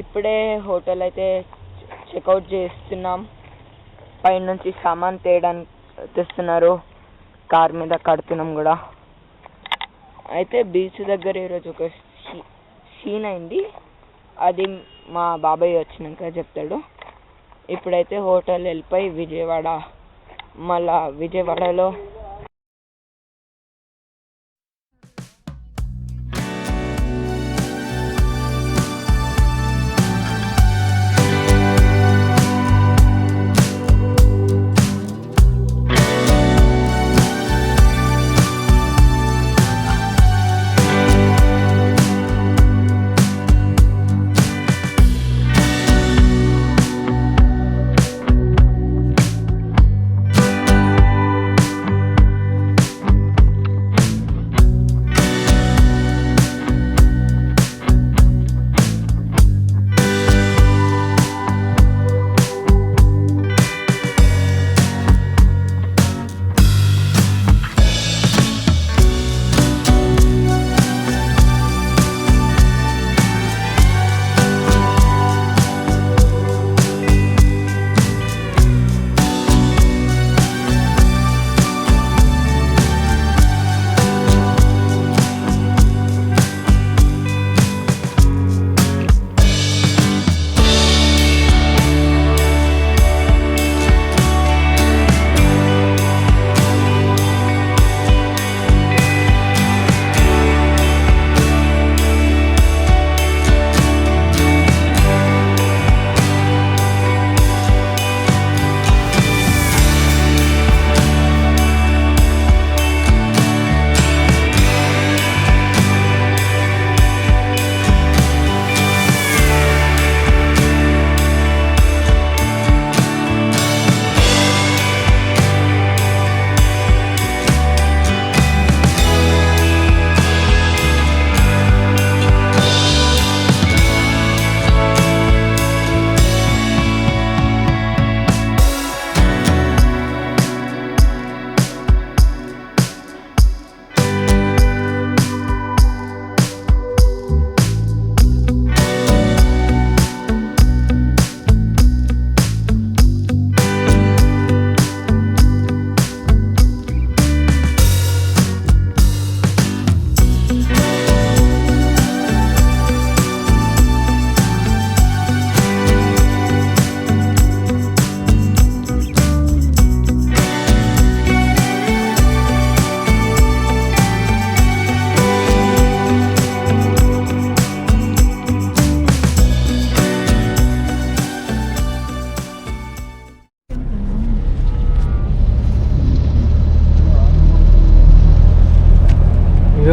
ఇప్పుడే హోటల్ అయితే చెక్అవుట్ చేస్తున్నాం. పైనుంచి సామాన్ తెస్తున్నారు, కార్ మీద కడుతున్నాం కూడా. అయితే బీచ్ దగ్గర ఈరోజు ఒక సీన్ అయింది, అది మా బాబాయ్ వచ్చినాక చెప్తాడు. ఇప్పుడైతే హోటల్ వెళ్ళిపోయి విజయవాడ, మళ్ళా విజయవాడలో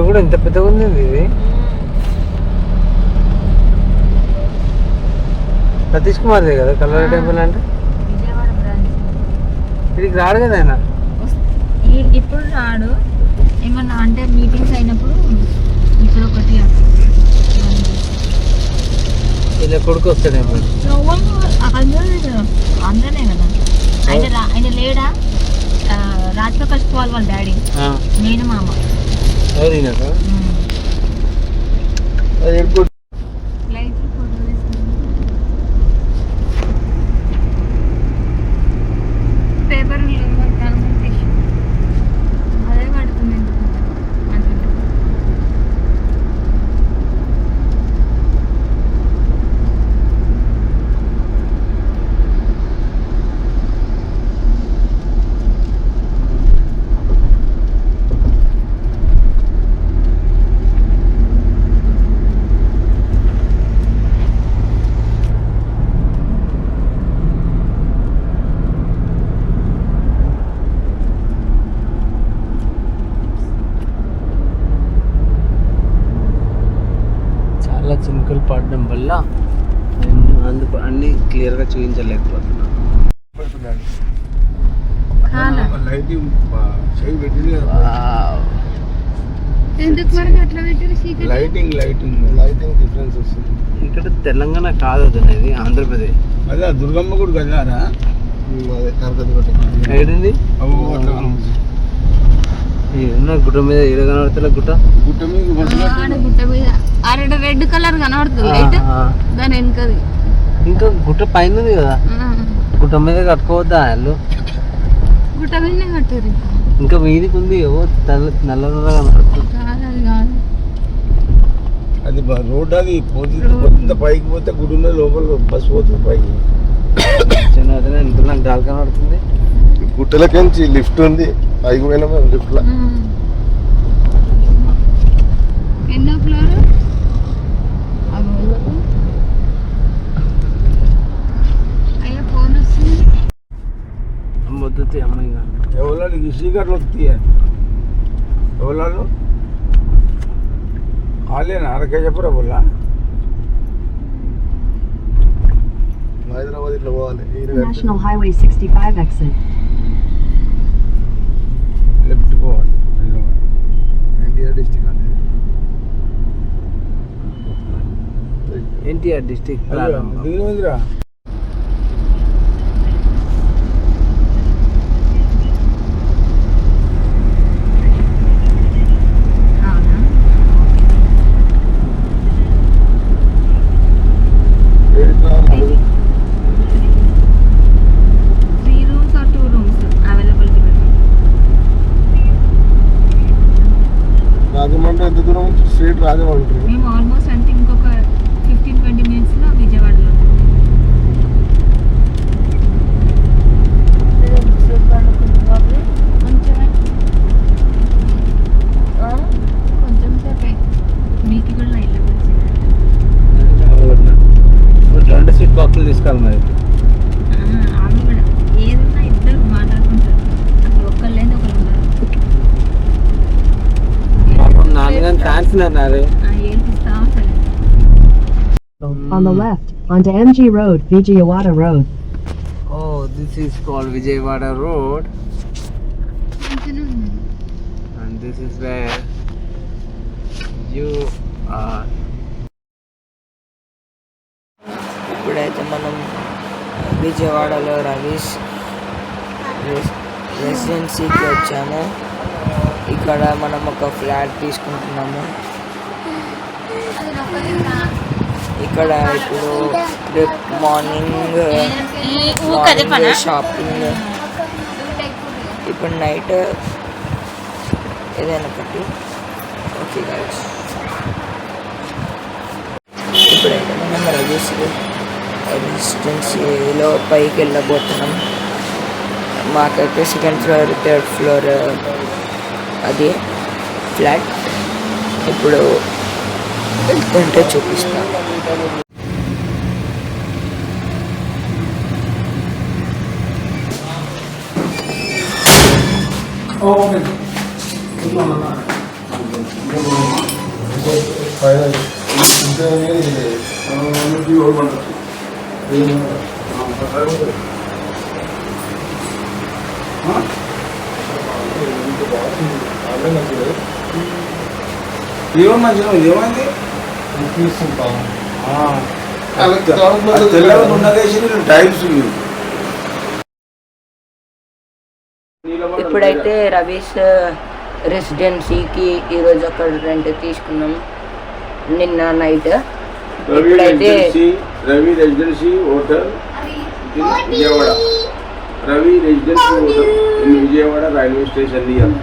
కూడా ఇంత పెద్దగా ఉంది ఇది. సతీష్ కుమార్దే కదా కల్లారి టెంపుల్ అంటే. ఇక్కడికి రాడు కదా ఆయన, ఇప్పుడు రాడు. ఏమన్నా అంటే మీటింగ్స్ అయినప్పుడు ఇప్పుడు ఒకటి ఇలా కొడుకు వస్తాడేమో. అందరనే కదా ఆయన లేడా. రాజ్ ప్రకాష్ పాల్ వాళ్ళ డాడీ, నేను మామ. పేపర్ అదే పడుతుంది. చినుకులు పడడం వల్ల అందుకు అన్ని క్లియర్ గా చూపించలేకపోతున్నాను. డిఫరెన్స్ వస్తుంది. ఇక్కడ తెలంగాణ కాదు అనేది ఆంధ్రప్రదేశ్. అదే దుర్గమ్మ గుడి కదా ఏడింది. గుట్ట మీద ఏడ కనబడతా గుట్ట గుట్ట మీద ఆడ గుట్ట మీద ఆడ రెడ్ కలర్ కనబడుతుంది లైట్ దాని వెనకది ఇంకా గుట్ట పైన ఉంది కదా గుట్ట మీద కట్టుకోవద్దా వాళ్ళు గుట్ట మీదనే కట్టారు ఇంకా మీదికి ఉంది నల్ల నల్లగా కనబడుతుంది అది కాదు అది రోడ్ అది పోతుంది కొంత పైకి పోతే గుడి ఉన్న లోపల బస్సు పోతుంది పైకి చిన్న నాకు డాల్ కనబడుతుంది గుట్టలకించి లిఫ్ట్ ఉంది పైకి పోయినా మేము లిఫ్ట్ లో ఎన్నో ఫ్లోర్ అయ్యో ఫోన్ వస్తుంది వద్దు అమ్మ ఇంకా ఎవరు శ్రీకారులు వస్తాయి ఎవరు వాళ్ళేనా అరకేజపురా బోలా హైదరాబాద్ ఇట్లా పోవాలి National Highway 65 exit. లెఫ్ట్ పోవాలి హైదరాబాద్ ఎన్టీఆర్ డిస్టిక్ అంటే ఎన్టీఆర్ డిస్ట్రిక్ట్ దిగినరా అవునా 3 rooms or 2 rooms available to them. Rajahmundry ఎంత దూరం స్ట్రేట్ రాజమండ్రి మేము ఆల్మోస్ట్ అంటే ఇంకొక 15-20 minutes లో విజయవాడలో కొంచెం సేపే మీకు కూడా లైన్లో రెండు స్వీట్ బాక్సులు తీసుకోవాలి మరి ఆమె కూడా ఏదన్నా ఇద్దరు మాట్లాడుకుంటారు అసలు ఒక్కళ్ళేది ఒకరు ఉండరు నాన్నగారు ఫ్యాన్స్ అన్నారు ఏడిపిస్తా ఉంటారు On the left, onto MG Road, Vijayawada Road. Oh, this is called Vijayawada Road, and this is where you are. ఇప్పుడైతే మనం విజయవాడలో రవీష్ రెసిడెన్సీకి వచ్చాము. ఇక్కడ మనం ఒక ఫ్లాట్ తీసుకుంటున్నాము. ఇక్కడ ఇప్పుడు రేపు మార్నింగ్ షాపింగ్, ఇప్పుడు నైట్ ఏదైనా ఒకటి. ఓకే గైస్, ఇప్పుడైతే మనం రవీష్ రెసిడెన్సీలో పైకి వెళ్ళబోతున్నాం. మాకైతే సెకండ్ ఫ్లోర్, థర్డ్ ఫ్లోర్ అది ఫ్లాట్. ఇప్పుడు వెళ్తుంటే చూపిస్తాను. ఏమైంది తెల్లగా ఉన్నదేసి టైల్స్ ఇప్పుడైతే రవీష్ రెసిడెన్సీకి ఈరోజు అక్కడ రెంట్ తీసుకున్నాం నిన్న నైట్. ఇప్పుడైతే Ravi residency hotel in Vijayawada, Ravi residency hotel in Vijayawada railway station near.